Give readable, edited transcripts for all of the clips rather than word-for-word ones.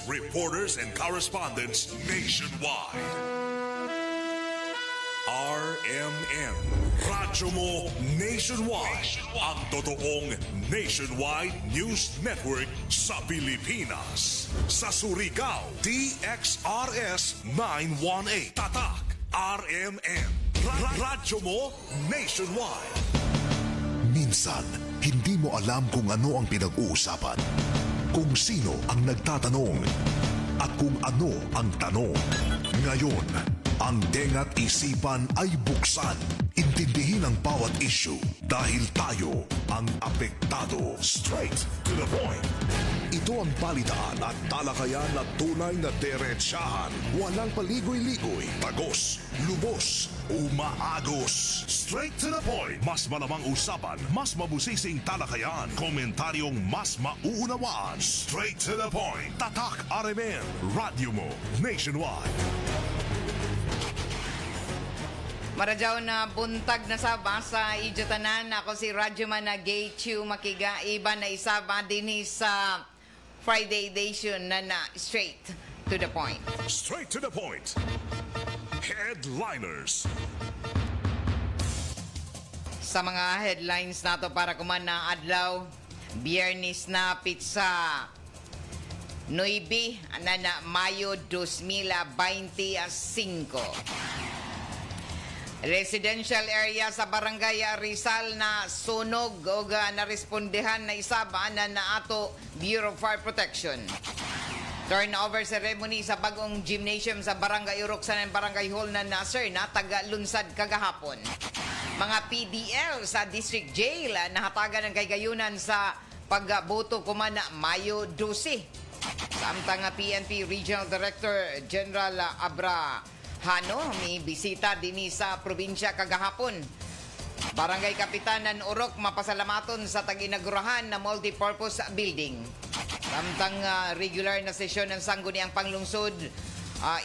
reporters and correspondents nationwide. RMN, Radyo Mo Nationwide, ang totoong nationwide news network sa Pilipinas. Sa Surigao, DXRS 918, Tatak, RMN, Radyo Mo Nationwide. Minsan, hindi mo alam kung ano ang pinag-uusapan, kung sino ang nagtatanong, at kung ano ang tanong. Ngayon, ang tenga't isipan ay buksan. Intindihin ang bawat issue dahil tayo ang apektado. Straight to the point. Ito ang balitaan at talakayan na tunay na diretsahan. Walang paligoy-ligoy, tagos, lubos, umaagos. Straight to the point. Mas malamang usapan, mas mabusising talakayan, komentaryong mas mauunawaan. Straight to the point. Tatak RMN, Radyo Mo Nationwide. Maradyaw na buntag na saba sa idyotanan. Ako si Radyoman na Gay Chu Makiga. Iba na isaba din sa Friday edition na straight to the point. Straight to the point. Headliners. Sa mga headlines nato para kuman na adlaw, Biyernes na pizza 9 na Mayo 2025. Residential area sa Barangay Rizal na sunog o narespondehan na isaba na ato Bureau of Fire Protection. Turnover ceremony sa bagong gymnasium sa Barangay Uroksan and Barangay Hall na Nasir na taga-lunsad kagahapon. Mga PDL sa District Jail nahatagan ng kaygayunan sa pagboto kuman na Mayo 12. Samtang PNP Regional Director General Abra Hano, may bisita din sa probinsya kagahapon. Barangay Kapitanan Urok mapasalamaton sa tag-inagurahan na multipurpose building. Samtang regular na sesyon ng sangguniang panglungsod,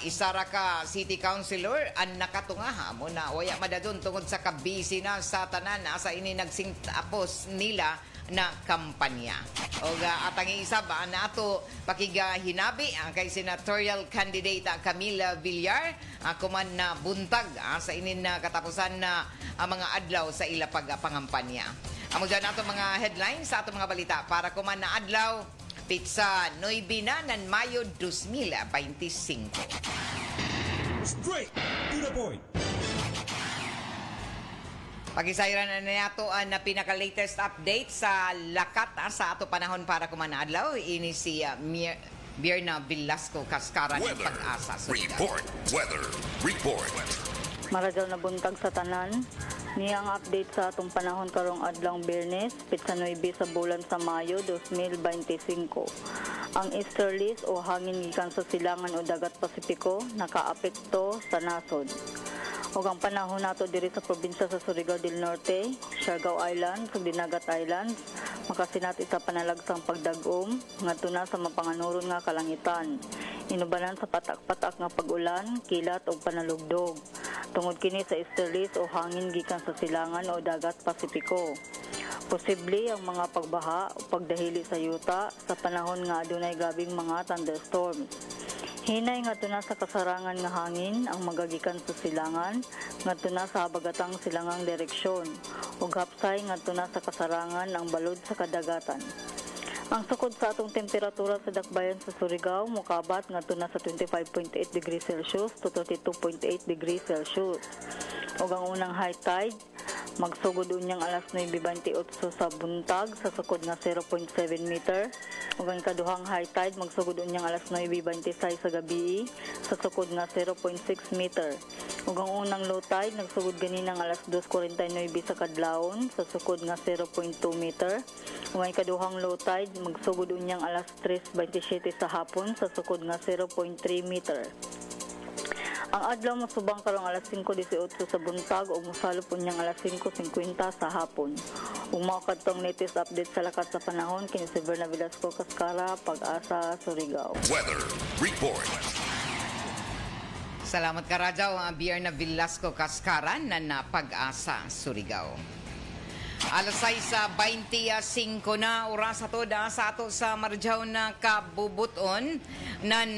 Isaraka City Councilor ang nakatunga mo na waya madadun tungod sa kabisi na sa tanan sa ini nagsingtapos nila na kampanya. O atang isaba na ato pakigahinabi ang kay senatorial candidate Camila Villar kuman na buntag sa inin na katapusan na mga adlaw sa ila pagpangampanya. Amo dyan nato mga headlines sa ato mga balita para kuman na adlaw pizza 9 na ng Mayo 2025. Straight to the point. Pagisayran na nato na pinaka-latest update sa lakat sa ato panahon para kumanadlaw. Ini si Bierna Velasco Cascara ng Pag-asa. Report. Weather Report. Maradyaw na buntag sa tanan. Niyang update sa atong panahon karong adlawng Biyernes, pitsa 9 sa bulan sa Mayo 2025. Ang easterlies o hangin gikan sa silangan o dagat Pasipiko nakaapekto sa nasod. Ug ang panahon nato diri sa probinsya sa Surigao del Norte, Siargao Islands, ug Dinagat Islands, makasinat sa panalagsang pagdag-om ngadto na sa mapanganuron nga kalangitan. Inubanan sa patak-patak nga pag-ulan, kilat ug panalugdog. Tungod kini sa easterlies o hangin gikan sa silangan o dagat Pasipiko. Posible ang mga pagbaha o pagdahili sa yuta sa panahon nga adunay gabing mga thunderstorms. Hinay ngadto na sa kasarangan nga hangin ang magagikan sa silangan ngadto na sa habagatang silangang direksyon ug hapsay ngadto na sa kasarangan ang balod sa kadagatan. Ang sukod sa atong temperatura sa dakbayan sa Surigao mokabat ngadto na sa 25.8 degrees Celsius to 32.8 degrees Celsius. Ug ang unang high tide magsugod unyang alas 9:28 sa buntag sa sukod nga 0.7 meter. Ug ang kaduhang high tide magsugod unyang alas 9:26 sa gabi sa sukod nga 0.6 meter. Ug ang unang low tide nagsugod ganinang alas 2:49 sa kadlawon sa sukod nga 0.2 meter. Ug ang kaduhang low tide magsugod unyang alas 3:27 sa hapon sa sukod nga 0.3 meter. Ang adlaw masubang karong alas 5:18 sa buntag ug mosalop unyang alas 5:50 sa hapon. Ug mao kadtong latest update sa lakat sa panahon kini si Bierna Velasco Cascara, Pag-asa, Surigao. Weather Report. Salamat ka Radyaw, Bierna Velasco Cascara na Pag-asa, Surigao. Alas 6:25 na oras ato sa ato sa Marjaw na kabubuton ng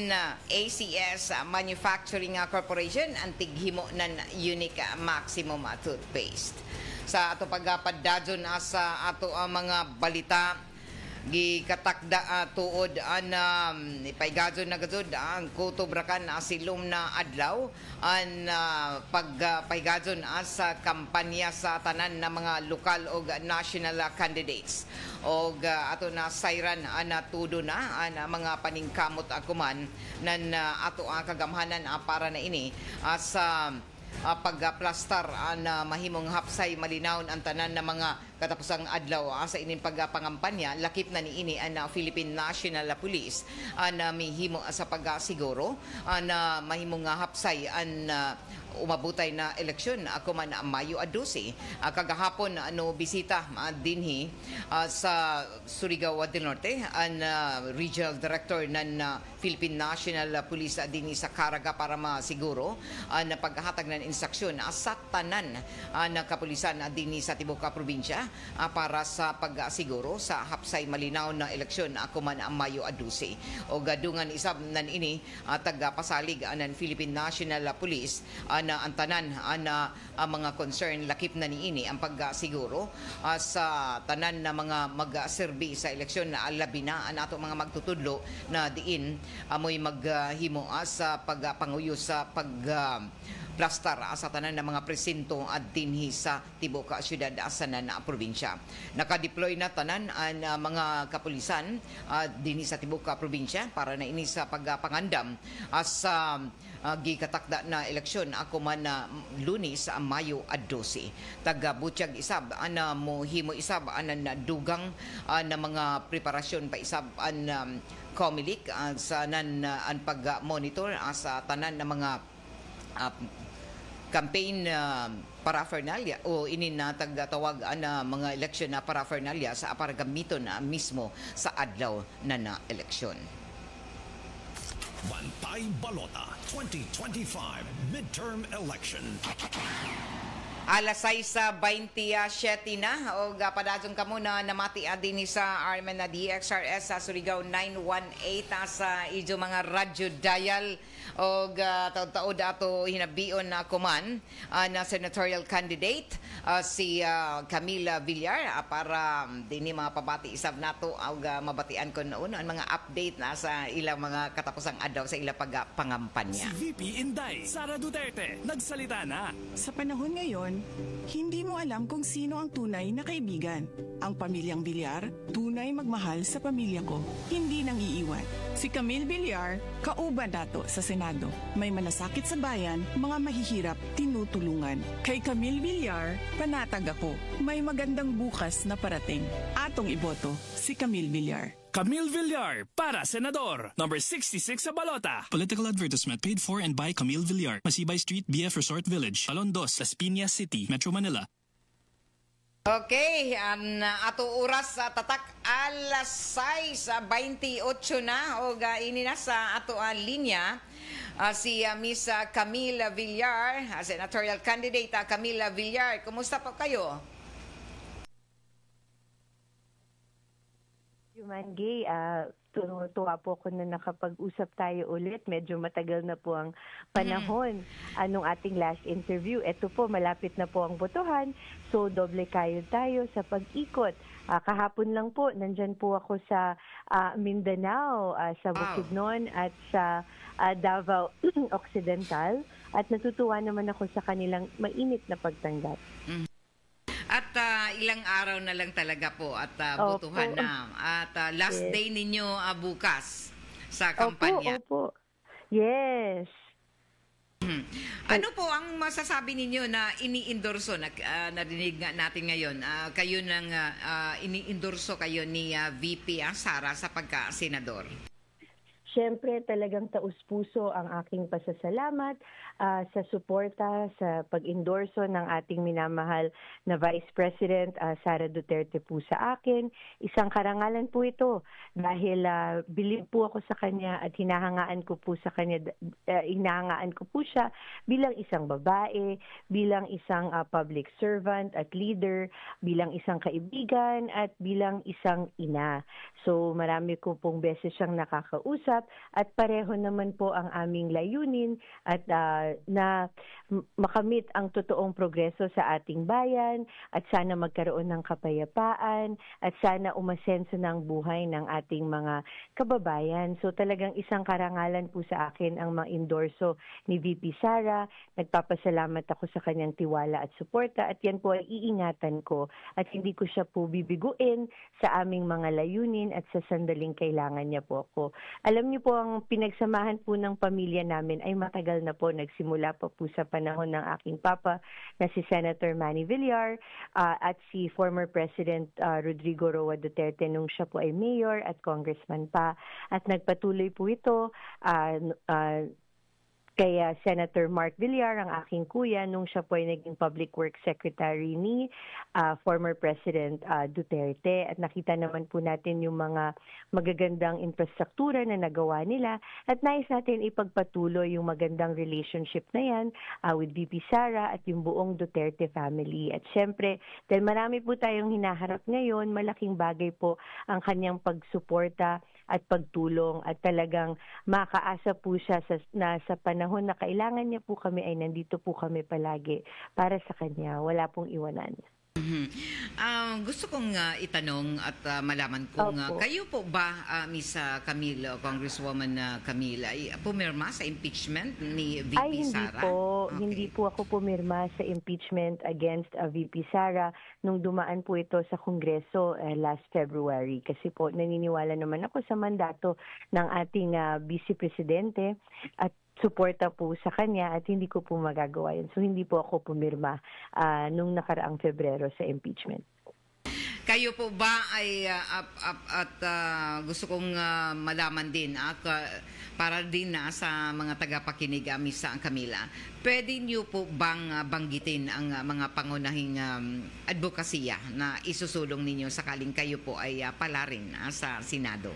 ACS Manufacturing Corporation ang tighimo ng Unique Maximum toothpaste. Sa ato pagpadadyon sa ato mga balita gikatakda tuod an ipaigadon na gazud ang kutobrakan silom na adlaw an pagpaigadon sa kampanya sa tanan na mga lokal o national candidates og ato na sayran ana tudo na an mga paningkamot akuman nan ato kagamhanan para na ini sa pagplastar na mahimong hapsay malinawon ang tanan na mga katapusang adlaw sa ining pagpangampanya lakip na niini ang Philippine National Police na mihimo sa pagsiguro na mahimong hapsay ang umabutay na eleksyon ako man Mayo 12 kagahapon bisita dinhi sa Surigao del Norte ang Regional Director ng Philippine National Police dinhi sa Caraga para masiguro na paghahatag ng instruksyon sa tanan ng kapulisan dinhi sa tibuok probinsya para sa pagsiguro sa hapsay malinaw na eleksyon ako man Mayo 12 o gadungan isab nan ini tagapasalig ng Philippine National Police na ang tanan na mga concern lakip na niini ang pagsiguro sa tanan na mga magserbi sa eleksyon na labi na ato mga magtutudlo na diin amoy maghimo sa pagpanguyo sa plastar sa tanan ng mga presinto at dinhi sa tibuok syudad sa na probinsya. Nakadeploy na tanan ang mga kapulisan dinhi sa tibuok probinsya para na ini sa pagpangandam sa gikatakda na eleksyon ako man Lunes Mayo 12. Taga Butiyag isab ana mohimo isab anan dugang na mga preparasyon pa isab an Comelec sa nan ang pag-monitor sa tanan ng mga campaign paraphernalia o ininatag tawag na mga eleksyon na paraphernalia sa aparagamiton mismo sa adlaw na eleksyon. Bantay Balota 2025 Midterm Election. Alas 6:27 na o padadyon ka muna namati din sa Armen na DXRS sa Surigao 918 sa ijo mga radyo dial o taod-taod ato hinabion na kuman na senatorial candidate si Camila Villar para dinhi mga pabati isab nato og mabatian ko noon ang mga update na sa ilang mga katapusang adlaw sa ilang pagpangampanya. Si VP Inday Sara Duterte nagsalita na. Sa panahon ngayon, hindi mo alam kung sino ang tunay na kaibigan. Ang pamilyang Villar, tunay magmahal sa pamilya ko. Hindi nang iiwan. Si Camille Villar, kauban dato sa Senado. May manasakit sa bayan, mga mahihirap, tinutulungan. Kay Camille Villar, panatag ako. May magandang bukas na parating. Atong iboto, si Camille Villar. Camille Villar para Senador, number 66 sa balota. Political advertisement paid for and by Camille Villar, Masibay Street, BF Resort Village, Talon 2, Las Piñas City, Metro Manila. Okay, ato oras sa tatak alas 6:28 na o ini na sa ato linya si Miss Camila Villar, senatorial candidate Camila Villar. Kumusta po kayo? Mangi, tuwa po ako na nakapag-usap tayo ulit. Medyo matagal na po ang panahon anong ating last interview. Ito po, malapit na po ang botohan. So, doble kayo tayo sa pag-ikot. Kahapon lang po, nandyan po ako sa Mindanao, sa Bukidnon at sa Davao Occidental. At natutuwa naman ako sa kanilang mainit na pagtanggap. At ilang araw na lang talaga po at botohan na. At last day ninyo bukas sa kampanya. Opo. Yes. Ano po ang masasabi ninyo na ini-endorso na narinig natin ngayon? Kayo nang ini-endorso kayo ni VP Sara sa pagka-senador. Siyempre, talagang taus-puso ang aking pasasalamat sa suporta, sa pag-endorso ng ating minamahal na Vice President Sara Duterte po sa akin. Isang karangalan po ito dahil bilib po ako sa kanya at hinahangaan ko po siya bilang isang babae, bilang isang public servant at leader, bilang isang kaibigan at bilang isang ina. So marami ko pong beses siyang nakakausap at pareho naman po ang aming layunin at na makamit ang totoong progreso sa ating bayan at sana magkaroon ng kapayapaan at sana umasenso ng buhay ng ating mga kababayan. So talagang isang karangalan po sa akin ang ma-endorso ni VP Sara. Nagpapasalamat ako sa kanyang tiwala at suporta at yan po ay iingatan ko at hindi ko siya po bibiguin sa aming mga layunin at sa sandaling kailangan niya po ako. Alam niyo po, ang pinagsamahan po ng pamilya namin ay matagal na po. Nagsimula pa po sa panahon ng aking papa na si Senator Manny Villar at si former President Rodrigo Roa Duterte nung siya po ay mayor at congressman pa. At nagpatuloy po ito kaya Senator Mark Villar, ang aking kuya, nung siya po ay naging Public Works Secretary ni former President Duterte. At nakita naman po natin yung mga magagandang infrastruktura na nagawa nila. At nais natin ipagpatuloy yung magandang relationship na yan with VP Sara at yung buong Duterte family. At syempre, dahil marami po tayong hinaharap ngayon, malaking bagay po ang kanyang pagsuporta at pagtulong at talagang makaasa po siya sa panahon na kailangan niya po kami ay nandito po kami palagi para sa kanya. Wala pong iwanan. Gusto kong itanong at malaman kung kayo po ba, Miss Camille, Congresswoman Camille, ay pumirma sa impeachment ni VP Sara? Hindi po ako pumirma sa impeachment against VP Sara nung dumaan po ito sa Kongreso last February. Kasi po naniniwala naman ako sa mandato ng ating Vice Presidente at suporta po sa kanya at hindi ko po magagawa yun. So hindi po ako pumirma nung nakaraang Febrero sa impeachment. Kayo po ba ay gusto kong malaman din para din sa mga tagapakinig, Miss Camila, pwede niyo po bang banggitin ang mga pangunahing advokasya na isusulong ninyo sakaling kayo po ay palarin sa Senado?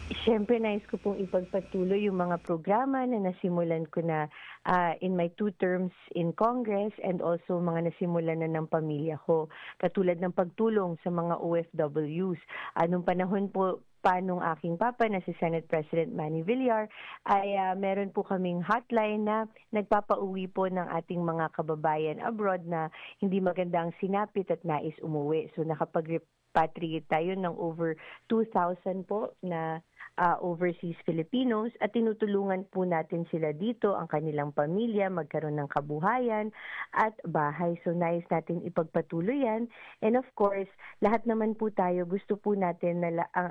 Siyempre, nais ko pong ipagpatuloy yung mga programa na nasimulan ko na in my 2 terms in Congress and also mga nasimulan na ng pamilya ko. Katulad ng pagtulong sa mga OFWs. Nung panahon po nung aking papa na si Senate President Manny Villar ay meron po kaming hotline na nagpapauwi po ng ating mga kababayan abroad na hindi maganda ang sinapit at nais umuwi. So nakapag-repatriate tayo ng over 2,000 po na overseas Filipinos at tinutulungan po natin sila dito, ang kanilang pamilya, magkaroon ng kabuhayan at bahay. So nais natin ipagpatuloy yan. And of course, lahat naman po tayo gusto po natin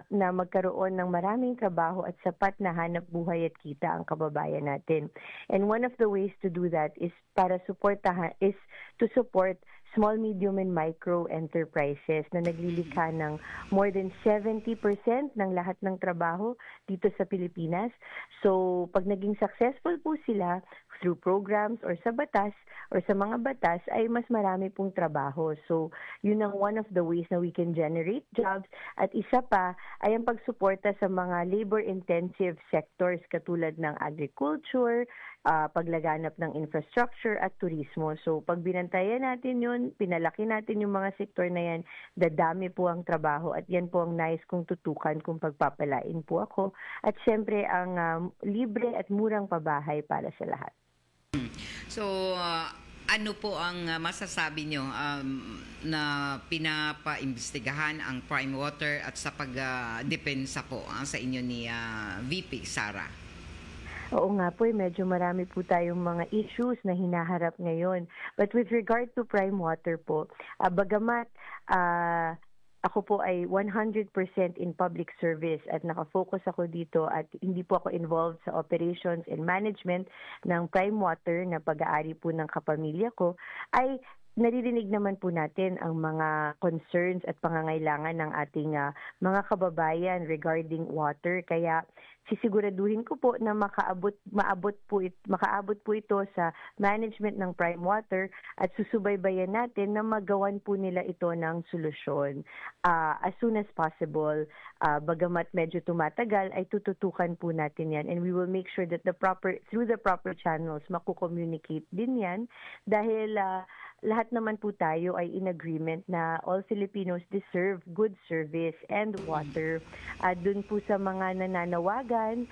na magkaroon ng maraming trabaho at sapat na hanap buhay at kita ang kababayan natin. And one of the ways to do that is to support small, medium, and micro enterprises na naglilikha ng more than 70% ng lahat ng trabaho dito sa Pilipinas. So, pag naging successful po sila through programs or sa batas or sa mga batas, ay mas marami pong trabaho. So, yun ang one of the ways na we can generate jobs. At isa pa ay ang pagsuporta sa mga labor-intensive sectors katulad ng agriculture, paglaganap ng infrastructure at turismo. So, pag binantayan natin yun, pinalaki natin yung mga sektor na yan, dadami po ang trabaho at yan po ang nais kong tutukan kung pagpapalain po ako. At syempre, ang libre at murang pabahay para sa lahat. So, ano po ang masasabi nyo na pinapaimbestigahan ang Prime Water at sa pagdepensa po sa inyo ni VP Sara? Oo nga po, medyo marami po tayong mga issues na hinaharap ngayon. But with regard to Prime Water po, bagamat ako po ay 100% in public service at nakafocus ako dito at hindi po ako involved sa operations and management ng Prime Water na pag-aari po ng kapamilya ko, ay naririnig naman po natin ang mga concerns at pangangailangan ng ating mga kababayan regarding water. Kaya sisiguraduhin ko po na makaabot po ito sa management ng Prime Water at susubaybayan natin na magawan po nila ito ng solusyon as soon as possible. Bagamat medyo tumatagal, ay tututukan po natin yan, and we will make sure that through the proper channels makukommunicate din yan, dahil lahat naman po tayo ay in agreement na all Filipinos deserve good service and water. Dun po sa mga nananawagan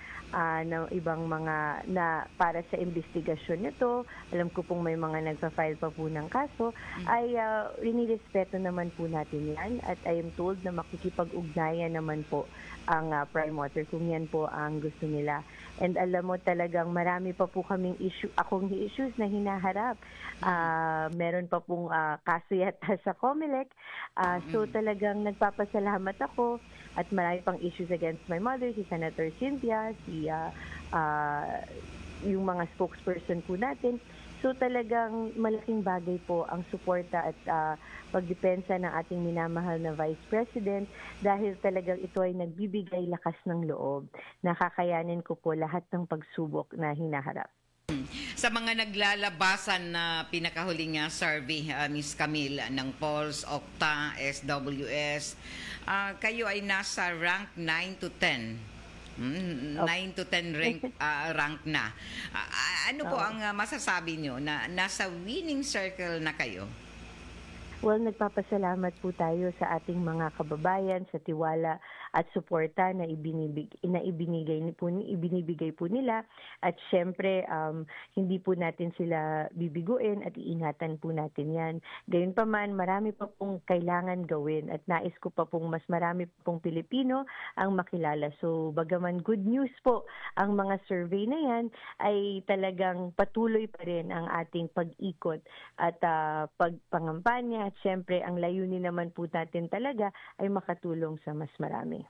ng ibang mga na para sa investigasyon nito, alam ko pong may mga nagpa-file pa po ng kaso, ay rinirespeto naman po natin yan, at I am told na makikipag-ugnayan naman po ang Prime Water kung yan po ang gusto nila. And alam mo, talagang marami pa po kaming issues na hinaharap. Meron pa pong kaso yata sa COMELEC. So talagang nagpapasalamat ako, at marami pang issues against my mother, si Senator Cynthia, yung mga spokesperson po natin. So talagang malaking bagay po ang suporta at pagdepensa ng ating minamahal na Vice President, dahil talagang ito ay nagbibigay lakas ng loob. Nakakayanin ko po lahat ng pagsubok na hinaharap. Sa mga naglalabasan na pinakahuling survey, Ms. Camille, ng Pulse, Okta, SWS, kayo ay nasa rank 9 to 10. 9 to 10 rank na. Ano po ang masasabi nyo na nasa winning circle na kayo? Well, nagpapasalamat po tayo sa ating mga kababayan sa tiwala at suporta na ibinibigay po nila. At syempre, hindi po natin sila bibiguin at iingatan po natin yan. Gayunpaman, marami pa pong kailangan gawin, at nais ko pa pong mas marami pong Pilipino ang makilala. So, bagaman good news po ang mga survey na yan, ay talagang patuloy pa rin ang ating pag-ikot at pagpangampanya. At syempre, ang layunin naman po natin talaga ay makatulong sa mas marami.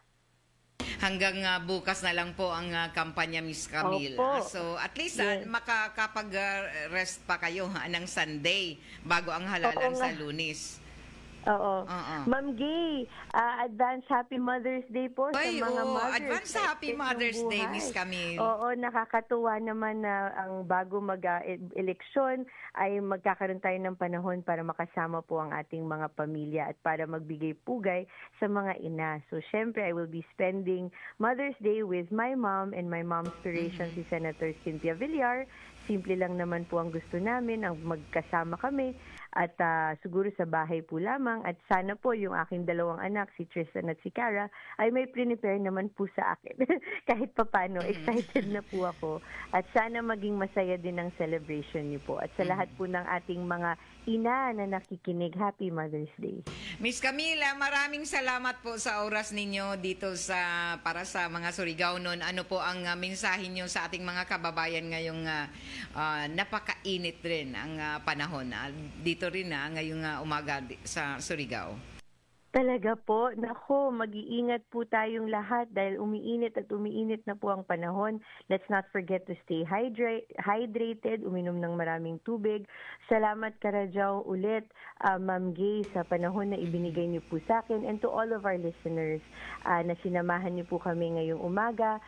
Hanggang bukas na lang po ang kampanya, Ms. Camille. Opo. So, at least makakapag-rest pa kayo ng Sunday bago ang halalan sa Lunes. Oo. Ma'am Gay, advance Happy Mother's Day po sa mga mothers. Advance Happy Mother's Day, Miss Camille. Oo, nakakatuwa naman na ang bago mag-eleksyon ay magkakaroon tayo ng panahon para makasama po ang ating mga pamilya at para magbigay pugay sa mga ina. So, syempre, I will be spending Mother's Day with my mom and my mom's inspiration, si Senator Cynthia Villar. Simple lang naman po ang gusto namin, ang magkasama kami. At siguro sa bahay po lamang, at sana po yung aking dalawang anak, si Tristan at si Cara, ay may prepare naman po sa akin. Kahit papano, excited na po ako. At sana maging masaya din ang celebration niyo po. At sa lahat po ng ating mga ina na nakikinig, Happy Mother's Day. Miss Camila, maraming salamat po sa oras ninyo dito para sa mga Surigao-non. Ano po ang mensahe niyo sa ating mga kababayan ngayong napakainit rin ang panahon dito rin ngayong umaga sa Surigao? Talaga po, nako, mag-iingat po tayong lahat dahil umiinit na po ang panahon. Let's not forget to stay hydrated, uminom ng maraming tubig. Salamat Karajaw ulit, Ma'am Gay, sa panahon na ibinigay niyo po sa akin, and to all of our listeners na sinamahan niyo po kami ngayong umaga.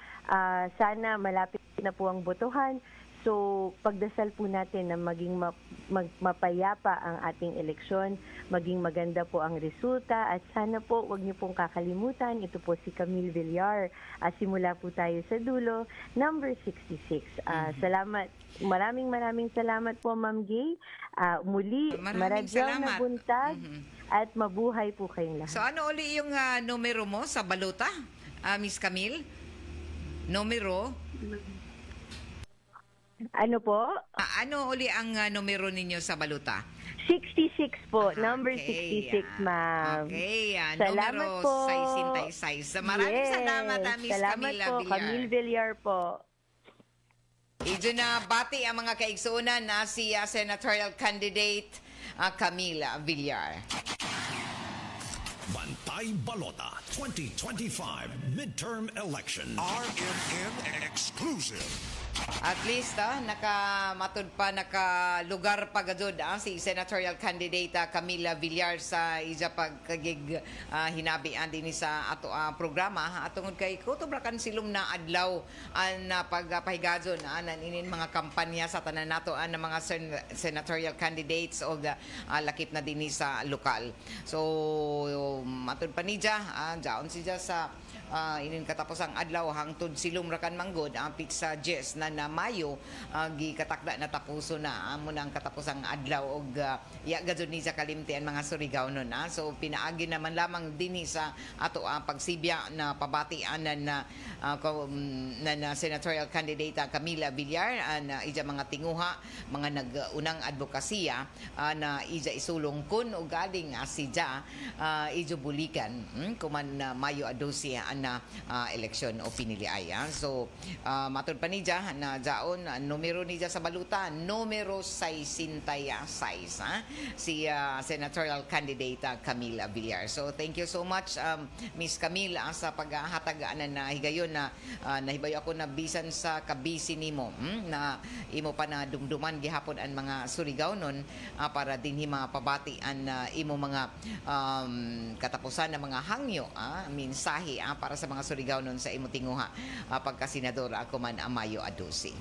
Sana malapit na po ang botohan. So, pagdasal po natin na maging mapayapa ang ating eleksyon, maging maganda po ang resulta, at sana po wag niyo pong kakalimutan, ito po si Camille Villar. Simula po tayo sa dulo, number 66. Salamat. Maraming salamat po, Ma'am Gay. Muli, maradyang na buntag at mabuhay po kayong lahat. So, ano uli yung numero mo sa balota, Miss Camille? Numero? Ano po? Ano uli ang numero ninyo sa baluta? 66 po. Number 66, ma'am. Okay. Salamat numero po. 66. Maraming salamat, Miss Camila po, Villar. Camille Villar po. Ijo na bati ang mga kaigsunan na si senatorial candidate Camila Villar. Bantay Balota 2025 Midterm Election. RMN Exclusive. At least nakamatod pa nakalugar pa gajud si senatorial candidate Camila Villar sa ija pagkagig hinabian din sa ato programa atungod kay kutobrakan silom na adlaw an pagpahigadon inin mga kampanya sa tanan nato ang mga senatorial candidates o lakip na din sa lokal. So matod pa niya jaon siya sa inin katapos ang adlaw hangtod silom rakan manggod ang pizza Jess na Mayo gikatakda na tapuso na amo nang katapos ang adlaw og ya gadzud ni sa kalimti ang mga Surigao-non so pinaagi naman lamang dinhi sa ato pagsibya na pabatian na senatorial candidate Camila Villar na ija mga tinguha mga nag-unang advokasya na ija isulong kun og galing sidya ijo bulikan kuman Mayo 12 na eleksyon o piniliay. So, matod pa niya na jaon, numero niya sa baluta, numero 66, si senatorial candidate Camila Villar. So, thank you so much, Miss Camila, sa paghatag na higayon na nahibayo ako na bisan sa kabisi nimo, na imo pa na dumduman gihapon ang mga Surigao-non para dinhi mapabati ang imo mga katapusan na mga hangyo, mensahe para sa mga Surigao-non sa imo tinguha pagka-senador ako man Mayo 12.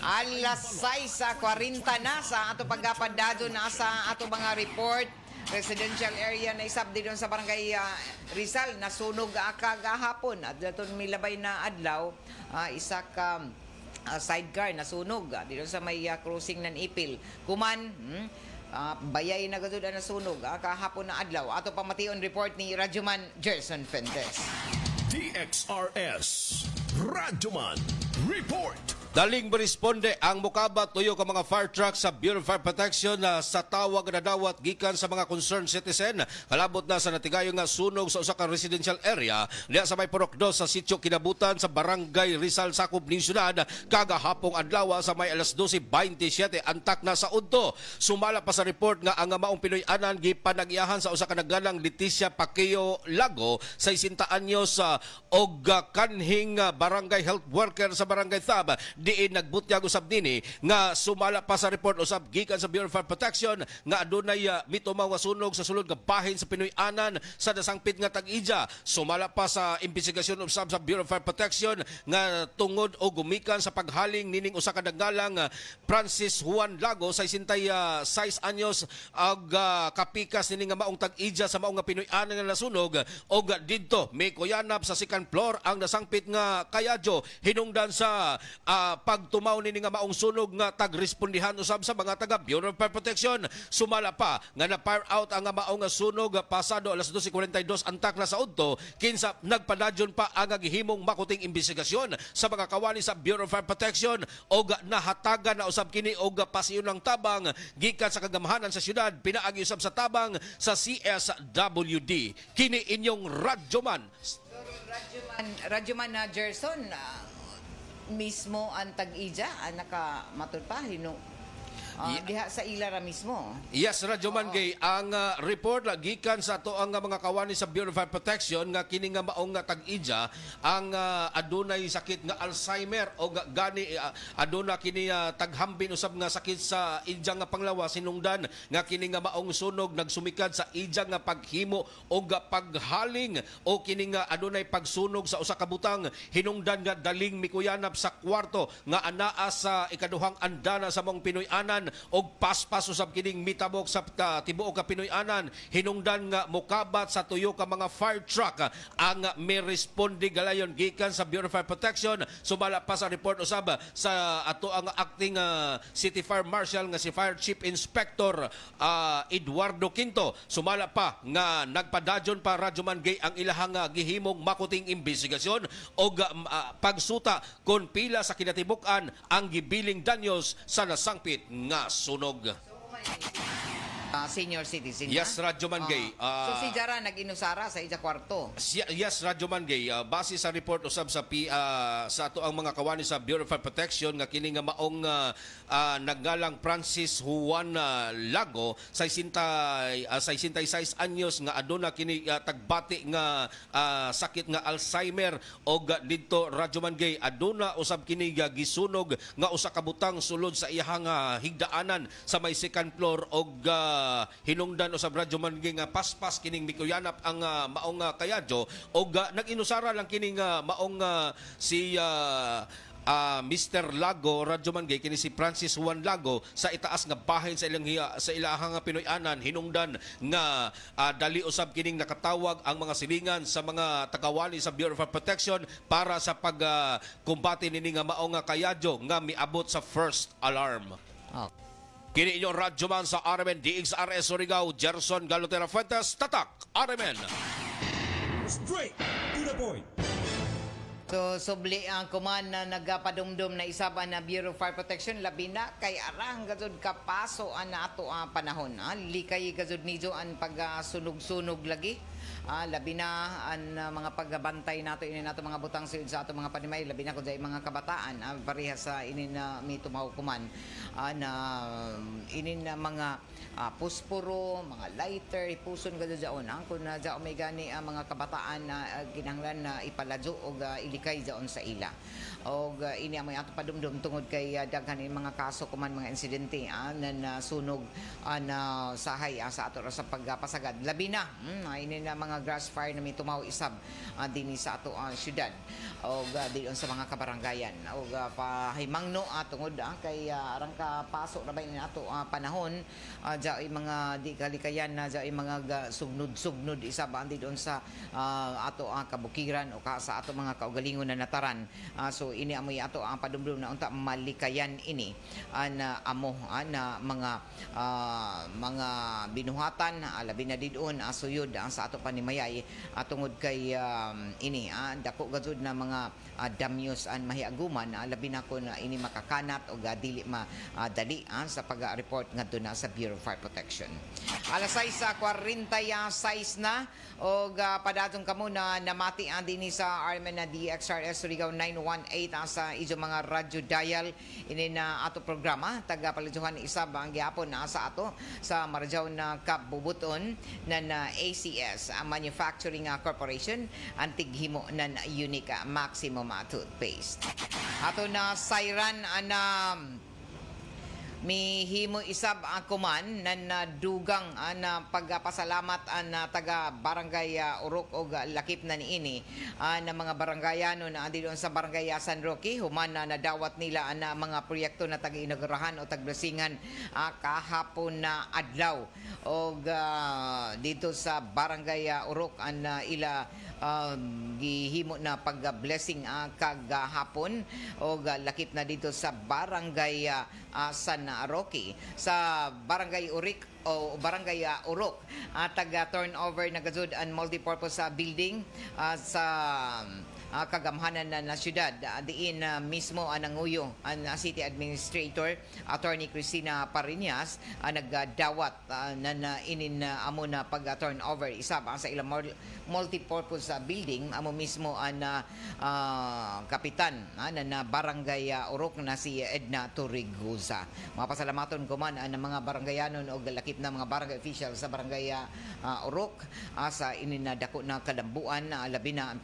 Alas 6:40 na sa ato pagkapadado na sa ato mga report. Residential area na isabdi doon sa barangay Rizal nasunog kagahapon at daton milabay na adlaw isa ka sidecar nasunog dito sa may crossing ng Ipil kuman bayay na gazud na sunog kahapon na adlaw. Ato pamation report ni Radyoman Gerson Fuentes. DXRS Radyoman Report. Daling beresponde ang Mukaba tuyo ka mga fire truck sa Bureau of Fire Protection sa tawag na dawat gikan sa mga concerned citizen. Kalabot na sa natigayo nga sunog sa usa ka residential area diha sa may Purok 2 sa sitio Kinabutan sa Barangay Rizal, Sakop ni Syudad kagahapong adlaw sa may alas 12:27 antak na sa udto. Sumala pa sa report nga ang maong Pinoy-anan gipanag-iyahan sa usa ka naglalang Leticia Paqueo Lago sa 60 anyos og kanhing barangay health worker sa Barangay Thab diin nagbutyag usab nini nga sumala pa sa report usab gikan sa Bureau of Fire Protection nga adunay mitumaw nga sunog sa sulod nga bahin sa Pinoy-anan sa nasangpit nga Tag-Ija. Sumala pa sa investigasyon usab sa Bureau of Fire Protection nga tungod o gumikan sa paghaling nining usa ka naglalang Francis Juan Lago sa 66 anyos og kapikas nini nga maong Tag-Ija sa maong nga Pinoy-anan nga nasunog og didto may kuyanap sa second floor ang nasangpit nga kayadyo hinungdan sa pagtumaw nini nga maong sunog nga tagrespondihan usab sa mga taga Bureau of Fire Protection. Sumala pa nga na-fire out ang maong nga sunog pasado alas 12:42 antak na sa udto kinsa nagpadadyon pa ang gihimong makuting investigasyon sa mga kawani sa Bureau of Fire Protection og nahatagan na usab kini og pasiyon ng tabang gikan sa kagamahanan sa syudad pinaagi usab sa tabang sa CSWD. Kini inyong Radyoman na Gerson mismo ang Tag-Ija nakamatod pa diha sa Ilara mismo. Yes, Radyoman gay ang report gikan sa to ang mga kawani sa Bureau of Fire Protection nga kini nga maong nga Tag-Ija ang adunay sakit nga Alzheimer o gani aduna kini taghambin usab nga sakit sa ija nga panglawas sinungdan nga kini nga maong sunog nagsumikad sa ija nga paghimo o paghaling o kini nga adunay pagsunog sa usa ka butang hinungdan nga daling mikuyanap sa kwarto nga anaa sa ikaduhang andana sa maong Pinoy-anan og paspas usab kining mitabok sa tibuok ka Pinoy-anan hinungdan nga mokabat sa tuyo ka mga fire truck ang may responde galayon gikan sa Bureau of Fire Protection. Sumala pa sa report usab sa ato ang acting City Fire Marshal nga si Fire Chief Inspector Eduardo Quinto. Sumala pa nga nagpadadyon pa Radyoman gay ang ilahang gihimong makuting investigasyon og pagsuta kon pila sa kinatibuk-an ang gibiling danyos sa nasangpit nga sunog. Senior citizen Yes, na? Radyo Mangay. So si Jara nag-inusara sa ija kwarto. Yes, Radyo Mangay. Base sa report usab sa sa ato ang mga kawani sa Bureau of Fire Protection nga kini nga maong naggalang Francis Juan Lago sa 66 anyos nga aduna kini tagbati nga sakit nga Alzheimer og didto Radyo Mangay aduna usab kini gisunog nga usa ka butang sulod sa iyang higdaanan sa may second floor og hinungdan usab Radyo Mangay nga paspas kining mikuyanap ang maong kayadyo og nag-inusara lang kining maong si Mr. Lago Radyo Mangay kini si Francis Juan Lago sa itaas nga bahin sa ilahang Pinoy-anan hinungdan nga dali usab kining nakatawag ang mga silingan sa mga tagawali sa Bureau of Fire Protection para sa pagkumbati nini nga maong kayadyo nga miabot sa first alarm. Kini inyong Radyo Man sa RMN DXRS Surigao, Gerson Galotera Fuentes, Tatak, RMN. Straight to the point. So, subli ang kuman na nagapadumdum na isaba na Bureau of Fire Protection, labi na kay arang gazud kapaso na ato ang panahon. Likay gazud nijo ang pagsunog-sunog lagi. Labi na ang mga pagbantay nato ini nato mga butang sulod sa ato mga panimay, labi na ko dai mga kabataan pareha sa ini na may tumahukuman na ini na mga pusporo, mga lighter ipuson gado jaon kun na jaon may gani mga kabataan na kinahanglan na ipaladyo og ilikay jaon sa ila. Og ini amay ato padumdum tungod kay daghan mga kaso kuman mga insidente na sunog na sahay sa ato sa pagpasagad. Labi na ini na mga grass fire na may tumaw isab dinhi sa ato syudad og diyon sa mga kabaranggayan og pahimangno tungod kay arang ka pasok na ba ini ato panahon jaoy mga di kalikayan na jaoy mga sugnod-sugnod isab diyon sa ato kabukiran o sa ato mga kaugalingon na nataran. So ini amoy ato ang padumdum na unta malikayan ini na amo na mga binuhatan labi na didon suyod sa ato panimayay tungod kay ini dako gazud na mga damyos an mahiaguman labi na kun ini makakanat o dili madali sa pag-report ngadto na sa Bureau of Fire Protection. Alas 6:46 na og padatong kamo na namati dinhi sa RMN na DXRS Surigao 918 sa ijo mga radyo dial ini na ato programa taga palajuhan isab ang gihapon sa ato sa Marjaw na Kabubuton na ACS Manufacturing Corporation antig himo nan unique maximum toothpaste. Ato na sayran na mihimo isab kuman na dugang na pagpasalamat na taga barangay Urok og lakip na niini na mga barangayano na andi doon sa barangay San Roque human na nadawat nila na mga proyekto na taga-inaugurahan o taglasingan kahapon na adlaw og dito sa barangay Urok an ila gihimo na pag-blessing kagahapon og lakip na dito sa barangay San Roque sa barangay barangay Urok taga turnover na gazud an multipurpose building sa kagamhanan na syudad diin mismo nanguyo ang City Administrator Attorney Cristina Parinas nagdawat na inin amo na pag-turnover isab sa ilang multipurpose building amo mismo ang kapitan na barangay Urok na si Edna Torregosa. Mapasalamaton ko man ang mga barangayanon o lakip na mga barangay official sa barangay Urok sa ininadako na kalambuan labi na ang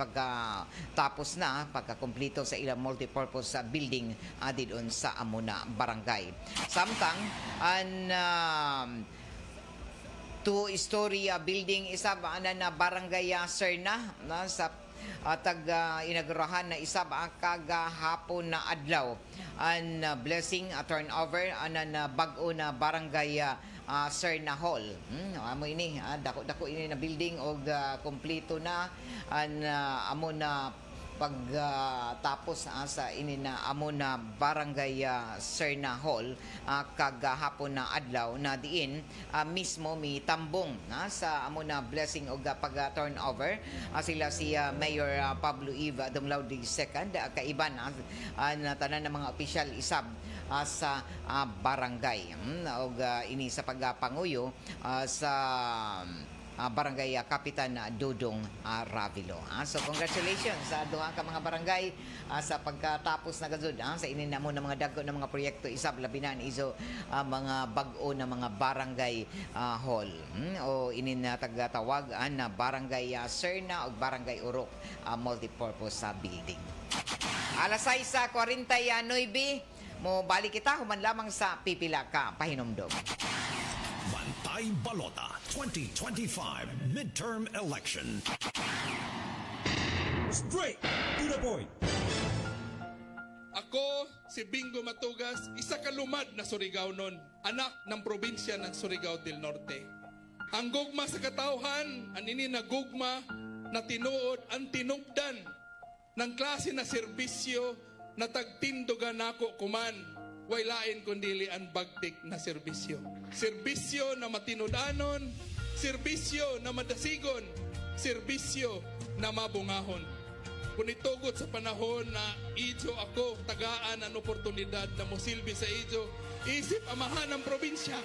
tapos na pagkakumpleto sa ilang multipurpose building didon sa Amuna Barangay. Samtang ang two-story building isab na barangay Serna sa inaugurahan na isab kagahapon na adlaw an blessing turnover na bag-o na barangay Serna Hall. Amo ini dako-dako ini na building og kompleto na amo na pagtapos sa inina amo na barangay Serna Hall kagahapon na adlaw na diin mismo mi tambong sa amo na blessing og pag-turnover sila si Mayor Pablo Eva Dumlao II kaiban na tanan ng mga opisyal isab sa barangay og ini sa pagpanguyo sa barangay Kapitan Dudong Ravilo. So congratulations sa duha ka mga barangay sa pagkatapos na gazud sa ininamo ng mga dagko ng mga proyekto isab labi na iso mga bag-o na mga barangay hall o ininatagtawag na barangay Serna o barangay Urok multipurpose building. Alas 6:49 mo balik kita human lamang sa pipila ka pahinomdom. Bantay Balota 2025 Midterm Election. Straight to the point. Ako, si Bingo Matugas, isa kalumad na Surigao nun, anak ng probinsya ng Surigao del Norte. Ang gugma sa katauhan, anini na gugma na tinuod ang tinubdan ng klase na serbisyo na tagtindugan nako kuman, way lain kundili ang bagtik na serbisyo. Serbisyo na matinudanon, serbisyo na madasigon, serbisyo na mabungahon. Kung itugot sa panahon na idyo ako tagaan ang oportunidad na mosilbi sa idyo, isip amahan ng probinsya.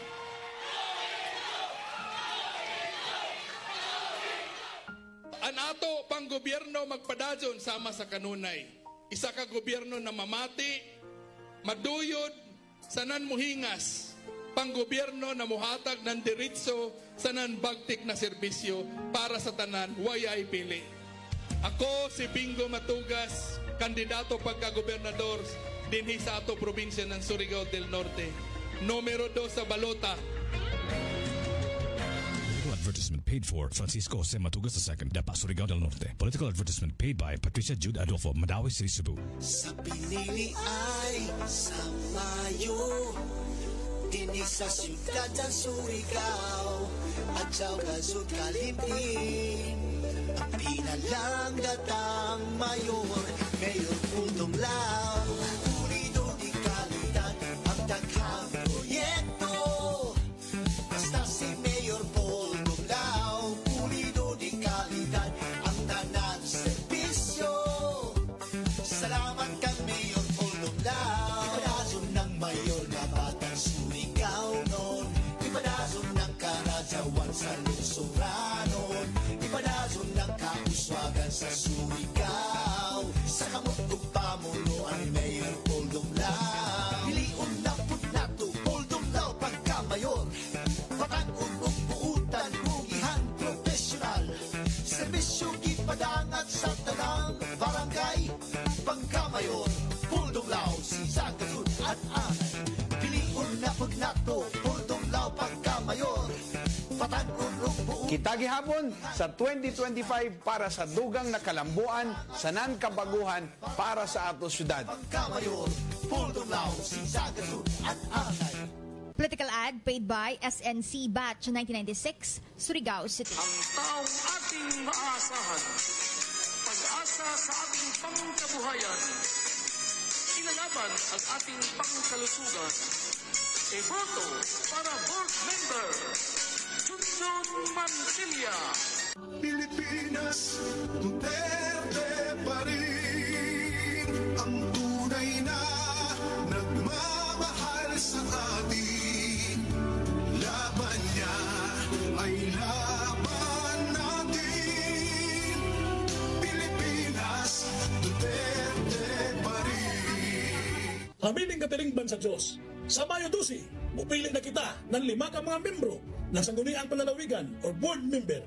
Ang ato pang gobyerno magpadayon sama sa kanunay. Isa ka gobyerno na mamati, maduyod, sanan muhingas, panggobyerno na muhatag ng diritso sanan bagtik na serbisyo para sa tanan, wayay pili. Ako si Bingo Matugas, kandidato pagka-gobernador dinhi sa ato probinsya ng Surigao del Norte. Numero 2 sa balota. Advertisement paid for Francisco Jose Matugas II, Dapa, Surigao del Norte. Political advertisement paid by Patricia Jude Adolfo, Madawi City, Cebu. Sa pinili ay sa Mayo, dini sa siyudad ng Surigao, at sa Gazud Kalimpin, ang pinalang datang mayor, Mayor Puldong Lao, Pulido di kalidad, ang daghang proyekto, basta si Mayor Puldong Lao, Pulido di kalidad, ang tanan serbisyo. Salamat kang Mayor Puldong Lao, ipadazon ng mayor na batang Surigao noon, ipadazon ng karadyawan sa Lungsuranon, ipadazon ng kauswagan sa Surigao, sa kamot ug pamunuan ni Mayor Puldong Lao. Piliun na putnato, Puldong Lao pagka-mayor, patag-un ug buutan kung ihan profesional, serbisyo gipadangat sa tanang barangay, pagka-mayor, Puldong Lao, si Zagazun at Anay. Piliun na putnato, Puldong Lao pagka-mayor, patag-un ug buutan. Kita gihapon sa 2025 para sa dugang na kalambuan sa nan-kabaguhan para sa ato syudad. Pagka-mayor, Puldong Lao, si Zagazun at Anay. Political ad paid by SNC Batch 1996, Surigao City. Ang taong ating maaasahan, pag-asa sa ating pangkabuhayan, ilalaban ang ating pangkalusugan. Iboto para board member, Junjun Mantilla. Pilipinas, Duterte pa rin ang tunay na nagmamahal sa atin. Laban niya ay laban natin. Pilipinas, Duterte pa rin. Hamiling katilingban sa Diyos. Sa Mayo 12, pupili na kita ng 5 ka mga membro ng Sangguniang Panlalawigan or board member.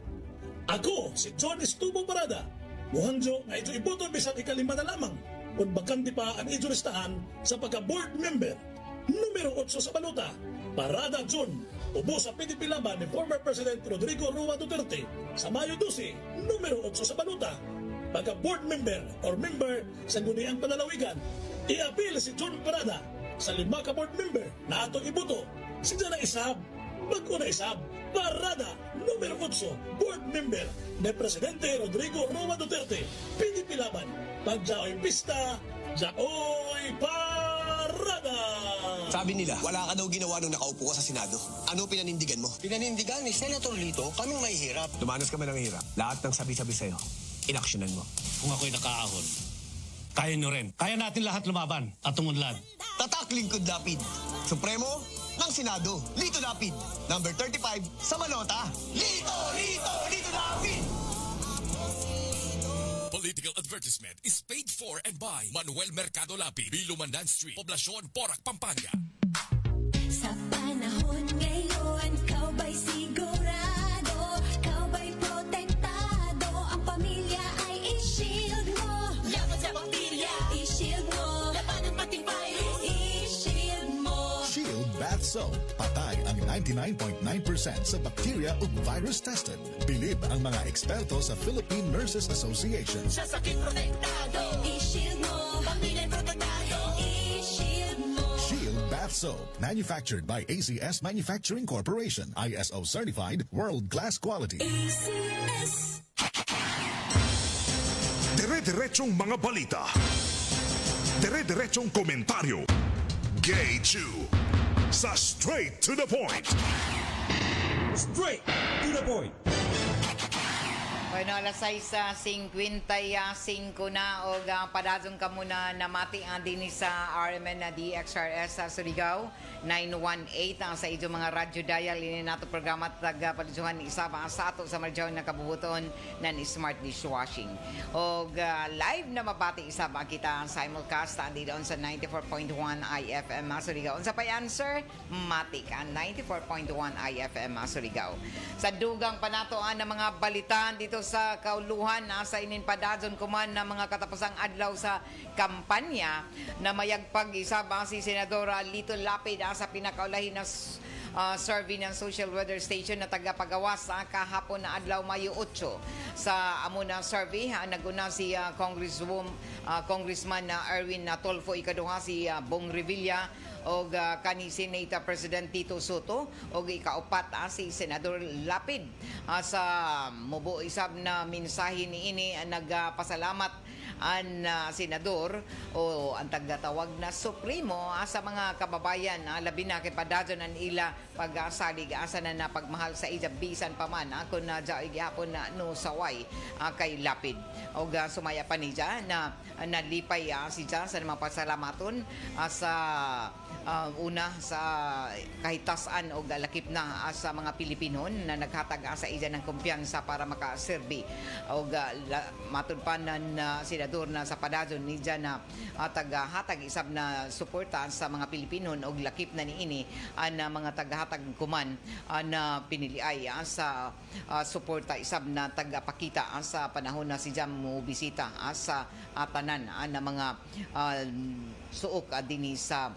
Ako, si John Estubo Parada, muhangyo na ito iboto bisan ika-5 na lamang kung bakante pa ang ito listahan sa pagka-board member. Numero 8 sa balota, Parada John, ubo sa PDP laban ni former President Rodrigo Roa Duterte. Sa Mayo 12, numero 8 sa balota, pagka-board member or member sa Sangguniang Panlalawigan. I-appeal si John Parada sa 5 ka board member na atong iboto. Sila na isab Bago na isab, Parada numero 8, board member ni Presidente Rodrigo Roa Duterte, PDP Laban. Pagjaoy pista, jaoy parada! Sabi nila, wala ka daw ginawa nung nakaupo ka sa Senado. Ano pinanindigan mo? Pinanindigan ni Senator Lito, kaming mahihirap. Lumanas ka man ng hirap. Lahat ng sabi-sabi sa'yo, inaksyonan mo. Kung ako'y nakaahon, kaya nyo rin. Kaya natin lahat lumaban at tumunlad. Tatak Lingkod Lapid, Supremo ng Senado. Lito Lapid, number 35 sa Malota. Lito, Lito, Lito Lapid! Political advertisement is paid for and by Manuel Mercado Lapid, Bilumandan Street, Poblacion, Porac, Pampanga. Sa panahon ngayon, kau ba'y sigurado? Kau ba'y protektado? Ang pamilya ay i-shield mo. Laban sa bakterya, i-shield mo. Laban ng pating virus, i-shield mo. Shield Bath Soap. Patay ang 99.9% sa bacteria ug virus tested. Bilib ang mga eksperto sa Philippine Nurses Association. Sa sakit protektado, i-shield mo. Pamilya protektado, i-shield mo. Shield Bath Soap. Manufactured by ACS Manufacturing Corporation. ISO certified, world-class quality. ACS. Dire-diretsong mga balita. Dire-diretsong komentaryo. Gay Chew. Sa Straight to the Point. Straight to the point. Bueno, alas 6:55 na o padazong ka muna na mati ang din sa RMN na DXRS sa Surigao 918 sa inyong mga radyo dial ini nato programa taga-palusuhan isa pa sa ato sa marjaw na kabubuton ng smart dishwashing. O live na mabati isa ba kita simulcast andi doon sa 94.1 IFM Surigao. Unsa pa answer? Mati ka 94.1 IFM Surigao. Sa dugang panatoan ng mga balitan dito sa kauluhan sa inin padadson kuman na mga katapusang adlaw sa kampanya na mayagpag isa ba si Senadora Lito Lapid sa pinakaulahin na survey ng Social Weather Station na tagapagawas sa kahapon na adlaw Mayo 8 sa amo na survey naguna si Congressman Erwin Tolfo ikaduha si Bong Revilla og kani Senate President Tito Soto og ikaupat si Senador Lapid sa mubo isab na mensahe niini nagpasalamat ang senador o ang tagatawag na Supremo sa mga kababayan labi na kay padadson ang ila pag-asalig asa na napagmahal sa ija bisan pa man kung na gihapon na no saway kay Lapid og sumaya pa niya na nalipay si Jan sa mga pasalamaton sa una sa kahitasan o galakip na sa mga Pilipino na naghatag sa ija ng kumpiyansa para makaserbi o matun pa ng senador na sa padadson ni Jan na tagahatag isab na suporta sa mga Pilipino o lakip na niini ang mga tagahatag kuman na pinili ay sa suporta isab na tagapakita sa panahon na si Jan mo bisita sa tanan na mga suok dinhi sa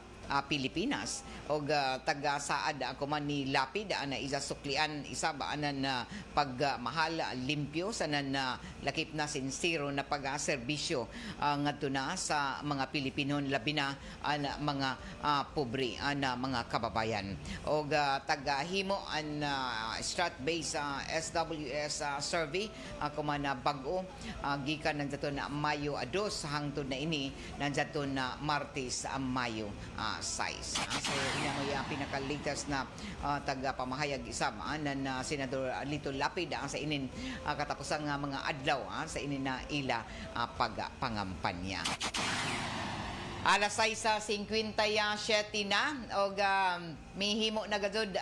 Pilipinas og taga-saad ako man ni Lapid na isa suklian isa ba na pagmahal limpyo sa lakip na sincero na pag-serbisyo ngadto na sa mga Pilipino labi na mga pobre na mga kababayan og taga-himo ang strat-based SWS survey ako man bag-o gikan nagdato na Mayo 2 hangtod na ini nagdato na Martes Mayo size. So, yan mo yung pinaka-latest na taga-pamahayag isam na Senador Lito Lapid sa inin katapusang mga adlaw sa inin na ila pagpangampanya. Alas 6:57 na og mihimo na gazod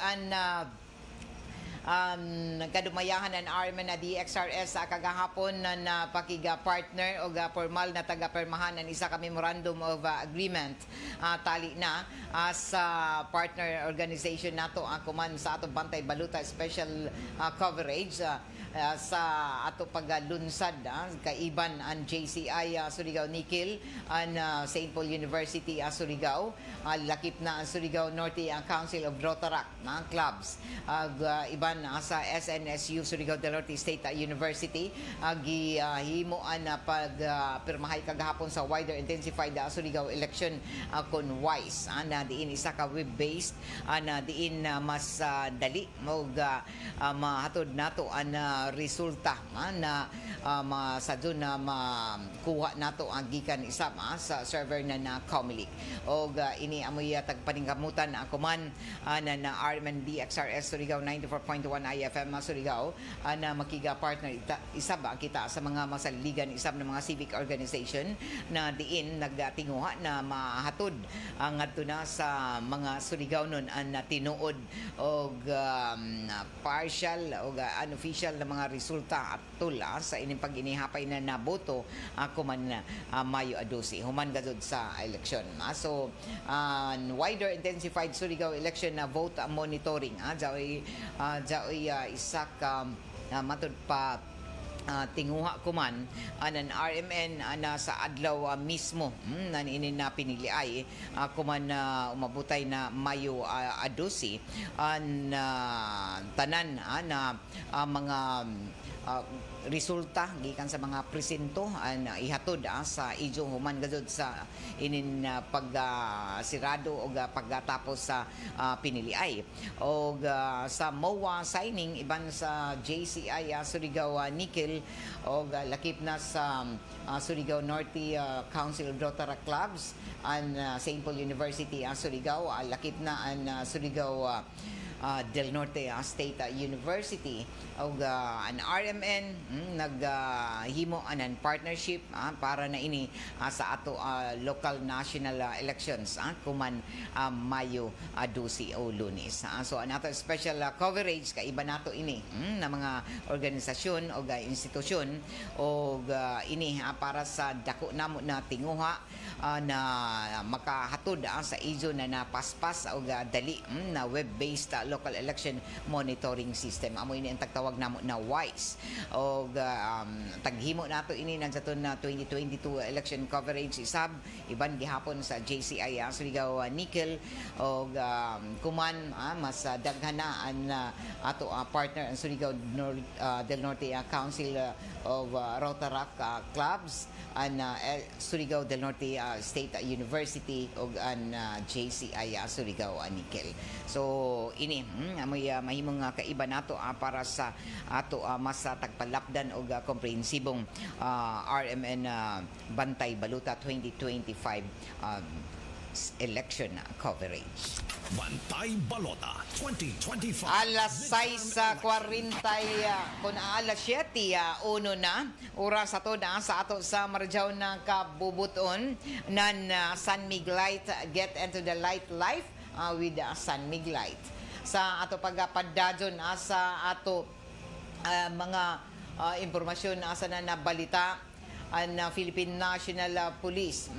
nagkadumayahan ng RMN na DXRS sa kagahapon na pakiga-partner o formal na taga-permahan ng isa ka memorandum of agreement tali na sa partner organization nato ako man sa atong Bantay Baluta special coverage sa ato paglunsad kaiban ang JCI Surigao Nickel ang St. Paul University Surigao, lakip na ang Surigao Norte Council of Rotaract clubs, iban sa SNSU Surigao del Norte State University, gihimuan na pagpirmahay kagahapon sa wider intensified Surigao election kon wise na diin isa ka web-based na diin mas dali mo mahatod nato ang resulta na masadyo na makuha nato ang gikan isa sa server na Comelec. O ini amoy tagpaningkamutan ako man na RMN DXRS Surigao 94.1 IFM Surigao na makiga partner isab kita sa mga masaliligan isab ng mga civic organization na diin nagtinguha na mahatod ang adto na sa mga Surigao nun ang tinuod og partial o unofficial na mga resulta at tula sa ining pag-inihapay na naboto ako man Mayo 12 human gazud sa election. So wider intensified Surigao election na vote monitoring jaoy isak matud pa tinguha ko man anan RMN na sa adlaw mismo na ini na pinili ay kuman umabutay na Mayo 12 an tanan na mga resulta gikan sa mga presinto ihatod sa ijo human gazud sa inin pagsirado o pagtatapos sa piniliay o sa MOA signing iban sa JCI Surigao Nickel o lakip na sa Surigao Norte Council of Rotaract Clubs and St. Paul University Surigao lakip na ang Surigao del Norte State University o an RMN naghimo anan partnership para na ini sa ato local national elections kuman Mayo 12 o Lunes. So anato special coverage kaiba nato ini na mga organisasyon o institusyon o ini para sa dako namo na tinguha na makahatod sa ijo na napaspas o dali na web-based local election monitoring system. Amo ini ang tagtawag namo na WISE. O taghimo nato ini nandiyaton na 2022 election coverage isab iban gihapon sa JCI Surigao Nickel o kuman mas daghan na ang ato partner ang Surigao del Norte Council of Rotaract Clubs and Surigao del Norte State University o ang JCI Surigao Nickel. So ini amoy mahimong kaiba nato para sa ato mas tagpalapdan og komprehensibong RMN Bantay Baluta 2025 election coverage. Bantay Balota 2025. Alas 6:40 kun alas 7 uno na oras ato na sa ato sa Marjaw na kabubuton nan San Miglite get into the light life with San Miglite. Sa ato pagpadadyon sa ato mga impormasyon asa na nabalita ang Philippine National Police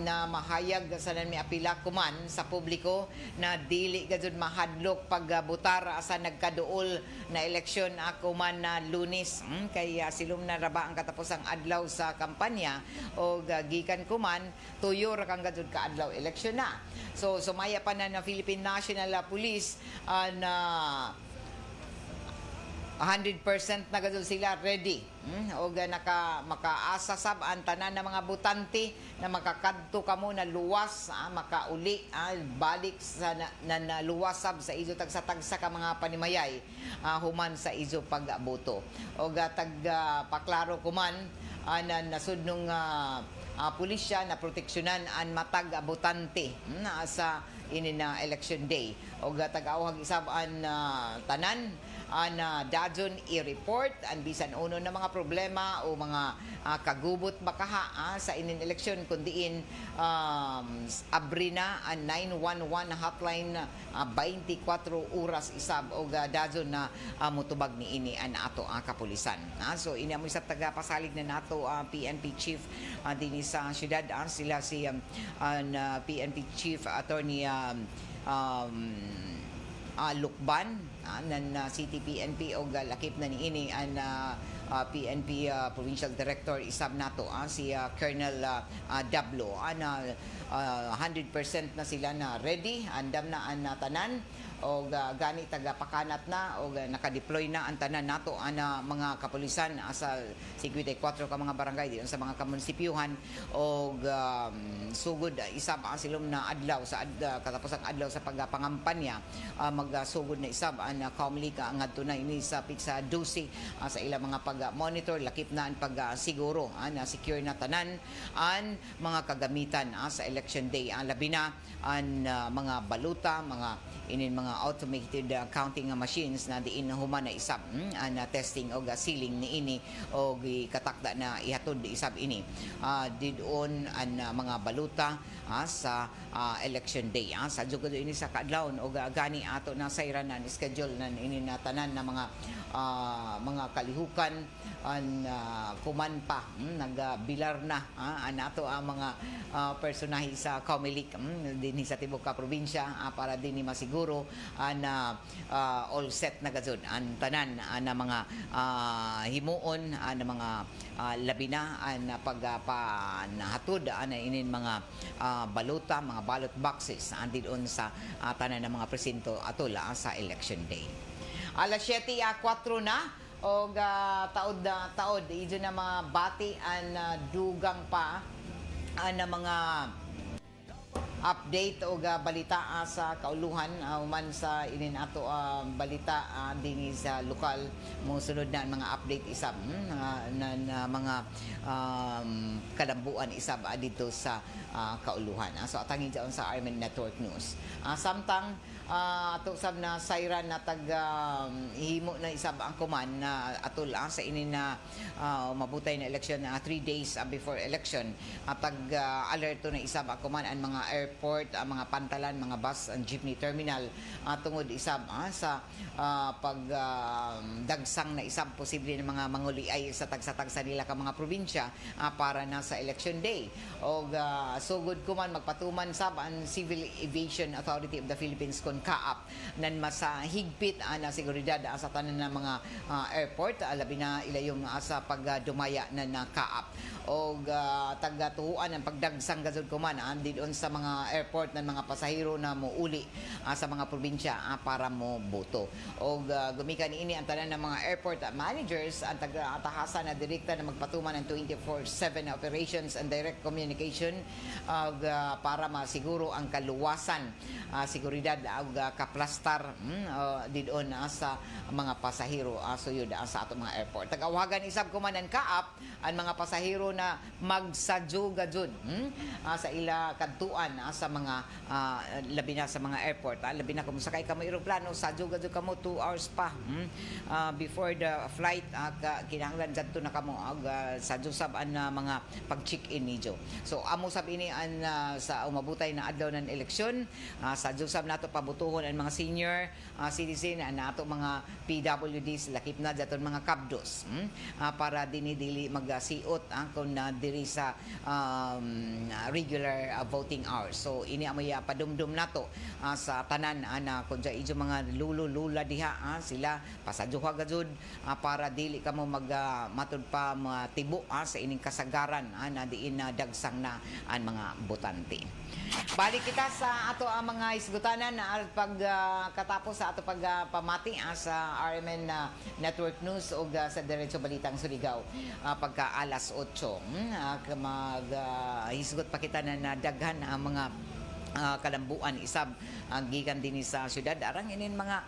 na mahayag sa may apila kuman sa publiko na dili gazud mahadlok pagbutar sa nagkaduol na eleksyon kuman na Lunes kay silum na raba ang katapusang adlaw sa kampanya o gikan kuman tuyo ra kang gazud ka adlaw eleksyon na. So sumaya pa na Philippine National Police na 100% na gazud sila ready o makaasa sab ang tanan ng mga butante na makakadto kamo na luwas makauli balik sa na luwas sab sa izo tagsa ka mga panimayay human sa izo pagboto o paklaro kuman na nasudnong pulisya na proteksyonan ang matag butante sa ini na election day o tagawag isab ang tanan na dadyon i-report ang bisan uno na mga problema o mga kagubot bakaha sa inin eleksyon kundiin abri na ang 911 hotline 24 oras isab o dadyon na mutubag ni ini ang ato kapulisan. So ini mo sa tagapasalig na nato PNP chief din sa syudad sila si PNP chief attorney Lukban nan City PNP o lakip na niini an PNP Provincial Director isab nato si Colonel Dablo 100% na sila na ready, andam na an tanan o gani taga pakanat na o nakadeploy na ang tanan nato ana mga kapulisan sa 54 ka mga barangay diyon sa mga kamunisipyuhan o sugod isab silom na adlaw sa katapos ang adlaw sa pagpangampanya magsugod na isab ang Comelec ngadto na ini sa pizza 12 sa ilang mga pag-monitor lakip na ang pagsiguro na secure na tanan ang mga kagamitan sa election day labi na ang mga baluta mga automated counting machines na diin human na isab na testing o sealing ni ini o katakda na ihatod isab ini didon ang mga baluta sa election day sa jugod ini sa kadlawon o gani ato na sayranan schedule na ini na tanan na mga kalihukan an kuman pa nagbilar na anato ang mga personahe sa Comelec dinhi sa tibok ka probinsya para dinhi masiguro na all set na gazud ang tanan na mga himuon na mga labi na na pagpanahatod na inin mga baluta, mga ballot boxes andidon sa tanan ng mga presinto atula sa election day. Alas 7:04 na o taod ijo na mga bati an dugang pa na mga update o balita sa kauluhan man sa inin ato balita dinhi sa lokal mo sunod na mga update isab na mga kalambuan isab dito sa kauluhan. So atangin dyan sa Armen Network News. Samtang ato sab na sayran na himo na isab ang kuman na atul sa inin na mabutay na election 3 days before election alert na isab ang kuman ang mga airport, ang mga pantalan, mga bus and jeepney terminal tungod isab sa pagdagsang na isab posible ng mga manguliay sa tagsa-tagsa nila ka mga probinsya para na sa election day o sugod kuman magpatuman sab ang Civil Aviation Authority of the Philippines Kaap nan masahigpit na seguridad sa tanan ng mga airport labi na ilayong sa pagdumaya na Kaap o tagatuhuan ang pagdagsang gazud kuman andidon sa mga airport ng mga pasahero na mouli sa mga probinsya para mo boto o gumikan ini ang tanan ng mga airport managers ang tahasan na direkta na magpatuman ng 24/7 operations and direct communication para masiguro ang kaluwasan seguridad kaplastar didon sa mga pasahero suyod sa atong mga airport. Tagawagan isab ko man ang Kaap ang mga pasahero na magsadyo gajud sa ila kadtuan sa mga labi na sa mga airport labi na kung sakay ka mo eroplano sadyo gajud kamo 2 hours pa before the flight kinahanglan jadto na kamo sadyo sab ang mga pag-check-in nijo. So amo sab ini an sa umabutay na adlaw ng eleksyon sadyo sab nato pabutuhon ang mga senior citizen nato mga PWDs lakip na daton mga kabdos para dinidili magsiot kung diri sa regular voting hours. So ini amoy padumdum nato sa tanan na kun ijo mga lula diha sila pasadyoha gajud para dili kamo matud pa matibo sa ining kasagaran na diin na dagsang na ang mga botante. Balik kita sa ato ang mga isgutanan na pagkatapos sa ato pagpamati sa RMN Network News o sa Diretso Balitang Surigao pagka alas 8 hisgot pa kita na daghan ang mga kalambuan isab ang gikan din sa syudad arang inin mga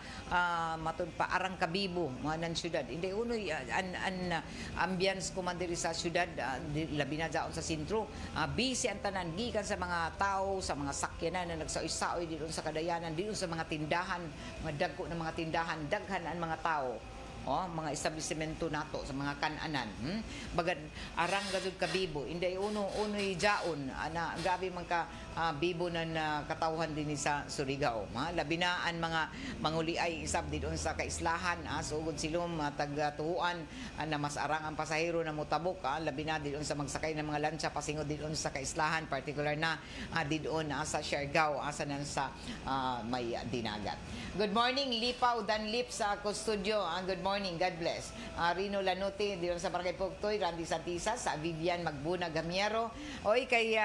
matud pa arang kabibo mga nan syudad hindi unoy an ambience ko man diri sa syudad labi na daon sa sentro busy ang tanan gikan sa mga tao sa mga sakyanan na nagsaoy-saoy dito sa kadayanan dito sa mga tindahan mga dagko na mga tindahan daghan ang mga tao mga establishmento nato sa mga kananan bagad arang gazud kabibo inday unoy jaon ana gabi man ka bibo na katawhan din sa Surigao. Labi na ang mga manguliay isab didon sa kaislahan, sugod silom tagtuhuan na mas arang ang pasahero na mutabok, labi na didon sa magsakay ng mga lancha pasingod didon sa kaislahan, particular na didon sa Siargao, asa nan sa may dinagat. Good morning, Lipaw Danlip sa Studio. Good morning, God bless. Rino Lanote didon sa Barangay Puktoy, Randy Santisa, sa Vivian Magbuna Gamiero. Oy, kay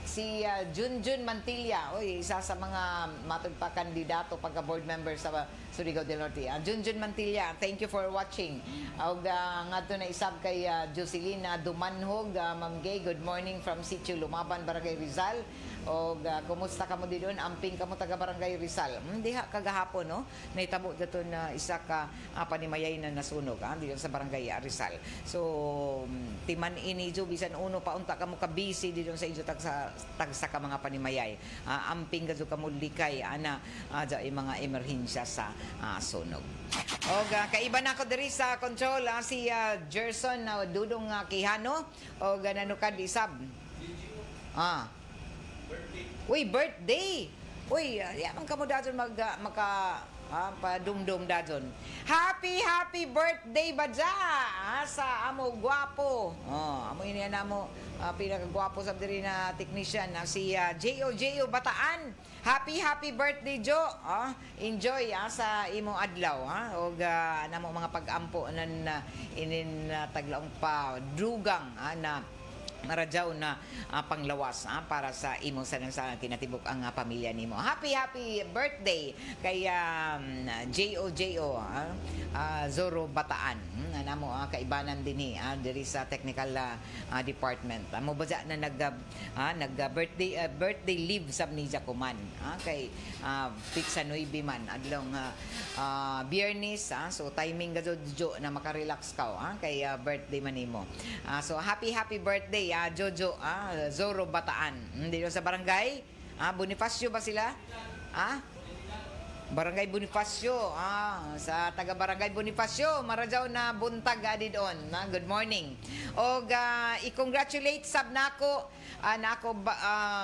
si Junjun Mantilla, oy, isa sa mga matod pa kandidato pagka board member sa Surigao del Norte. Junjun Mantilla, thank you for watching. Og ngadto na isab kay Jocelyn Dumanhog, Ma'am Gay, good morning from Sitio Lumaban, Barangay Rizal. Og kumusta ka mo didon? Amping ka mo taga Barangay Rizal. Diha kagahapon, no? Naitabo daton na isa ka panimayay na nasunog didon sa Barangay Rizal. So timan ini jo bisan uno pa unta ka mo ka busy didon sa ijo tagsa ka mga panimayay. Amping ka jo ka mo likay ana mga emerhensya sa sunog. Og kaiba na ko diri sa control si Gerson Dudong Quijano og nanukad isab. Uy, birthday! Uy, yaman ka mo dadon padumdum dadon. Happy birthday badja sa amo gwapo. Amo ini na mo pinakagwapo sa diri na technician si J.O. Bataan. Happy birthday Jo. Enjoy sa imong adlaw og namo mga pag-ampo nan inin taglaong pa dugang na maradyaw na panglawas para sa imo sa kinatibok ang pamilya nimo. Happy birthday kay J.O. Zoro Bataan. Namo kaibanan dinhi diri sa technical department. Amo ba na birthday leave sab ni Jacoman kay pizza 9 man adlong Biyernes so timing gado na makarelax ka kay birthday man nimo. So happy birthday Jojo Zoro Bataan. Dito sa barangay Bonifacio ba sila? Barangay Bonifacio. Sa taga Barangay Bonifacio, maradyaw na buntag didon. Good morning. Og i-congratulate sab nako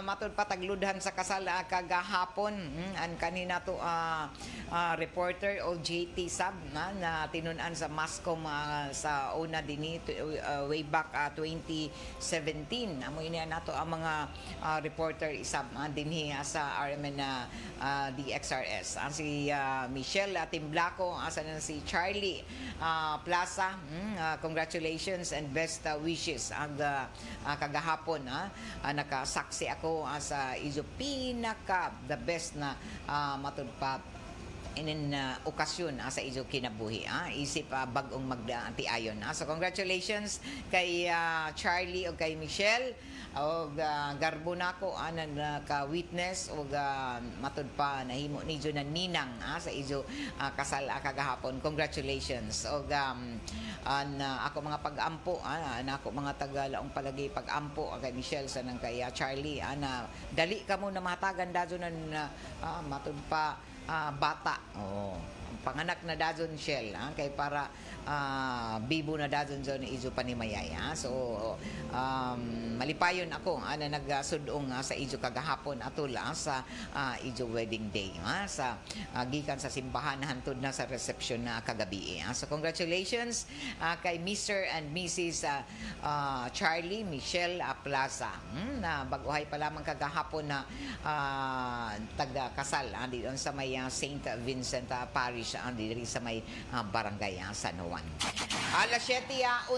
matud patagludhan sa kasal kagahapon. An kanina to reporter o JT sab na tinun-an sa Mascom sa una dinhi way back 2017. Amo ini nato ang mga reporter isab dinhi sa RMN DXRS. Si Michelle Timblaco, asa na si Charlie Plaza. Congratulations and best wishes ang kagahapon. Nakasaksi ako sa iso pinaka the best na matud pa inin okasyon sa iso kinabuhi. Isip bagong magtiayon. So congratulations kay Charlie o kay Michelle. Og garbo nako naka-witness og matud pa nahimo ni jo na ninang sa ijo kasal kagahapon. Congratulations. Og ako mga pag-ampo ako mga tagalaong palagi pag-ampo kay Michelle sa nang kay Charlie dali ka mo na matagan dazo na matud pa bata. Panganak na dazon Shell kay para bibo na dazon zon izo panimayay. So malipayon ako na nagsudong sa izo kagahapon atul sa izo wedding day sa gikan sa simbahan hantod na sa reception na kagabi. So congratulations kay Mr. and Mrs. Charlie Michelle Plaza na baguhay pa lamang kagahapon na taga-kasal dito sa may St. Vincent Parish diri sa may barangay San Juan. Alas 7:11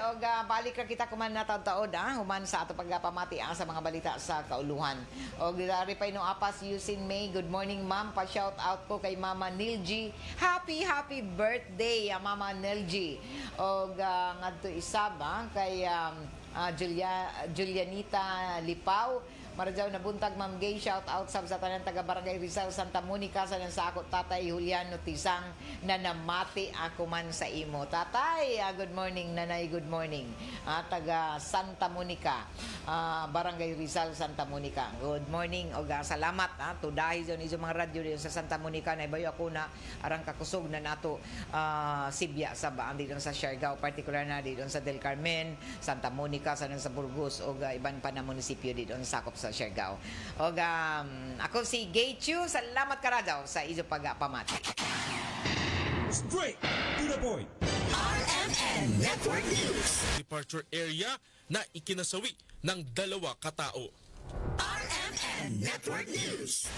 og balik ra kita kuman natataod human sa ato pagpamati sa mga balita sa kauluhan. Og dari pa no apas Yusin May, good morning ma'am, pa shout out ko kay Mama Nilji. Happy birthday Mama Nilji. Og ngadto isab kay Julianita Lipaw Maradyaw na buntag, Ma'am Gay. Shout out sa tanan taga Barangay Rizal, Santa Monica. Sa sa ako, Tatay Juliano Tisang, na namati ako man sa imo. Tatay, good morning. Nanay, good morning. Taga Santa Monica, Barangay Rizal, Santa Monica. Good morning. O salamat. Tudahi dyan iso mga radyo dito sa Santa Monica. Naibayo ako na arang kakusog na nato Sibya sa baan dito sa Siargao, particular na dito sa Del Carmen, Santa Monica, sa Burgos, o iban pa na munisipyo dito sa sakop sa Siargao. O ako si Gay Chu. Salamat ka radyaw sa iso pagpamati. Straight to the point. RMN Network News. Departure area na ikinasawi ng 2 katao. RMN Network News.